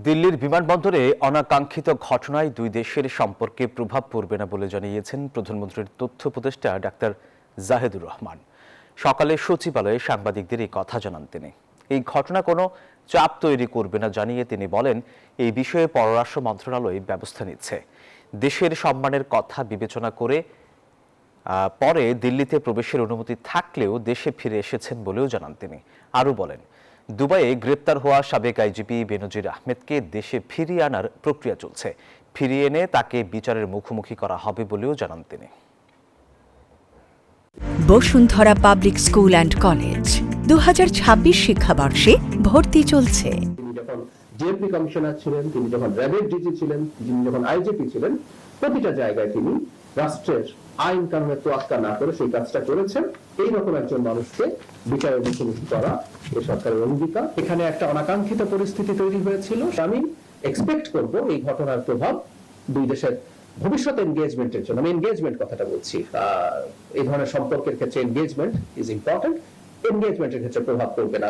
দিল্লির বিমানবন্দরে অনাকাঙ্ক্ষিত ঘটনায় দুই দেশের সম্পর্কে প্রভাব পড়বে না বলে জানিয়েছেন প্রধানমন্ত্রীর তথ্য উপদেষ্টা ডাক্তার জাহেদুর রহমান। সকালে সচিবালয়ে সাংবাদিকদের এই কথা জানান তিনি। এই ঘটনা কোনো চাপ তৈরি করবে না জানিয়ে তিনি বলেন, এই বিষয়ে পররাষ্ট্র মন্ত্রণালয় ব্যবস্থা নিচ্ছে। দেশের সম্মানের কথা বিবেচনা করে পরে দিল্লিতে প্রবেশের অনুমতি থাকলেও দেশে ফিরে এসেছেন বলেও জানান তিনি। আরও বলেন, দুবাইয়ে গ্রেপ্তার হওয়া সাবেক আইজিপি বেনজির আহমেদকে দেশে ফিরিয়ে আনার প্রক্রিয়া চলছে। ফিরিয়ে এনে তাকে বিচারের মুখোমুখি করা হবে বলেও জানান তিনি। Bashundhara public school and college 2026 শিক্ষাবর্ষে ভর্তি চলছে। তিনি যখন জেএমপি কমিশনার ছিলেন, তিনি যখন র্যাবের ডিজি ছিলেন, তিনি যখন আইজিপি ছিলেন, প্রতিটা জায়গায় তিনি রাষ্ট্রের আইন কানুনের তোয়াক্কা না করে সেই কাজটা করেছেন। এইরকম একজন মানুষকে বিচারের মুখোমুখি করা এই সরকারের অঙ্গীকার। এখানে একটা অনাকাঙ্ক্ষিত পরিস্থিতি তৈরি হয়েছিল। আমি এক্সপেক্ট করব এই ঘটনার প্রভাব দুই দেশের ভবিষ্যৎ এনগেজমেন্টের জন্য, আমি এনগেজমেন্ট কথাটা বলছি, এই ধরনের সম্পর্কের ক্ষেত্রে এনগেজমেন্ট ইজ ইম্পর্টেন্ট, এনগেজমেন্টের ক্ষেত্রে প্রভাব পড়বে না।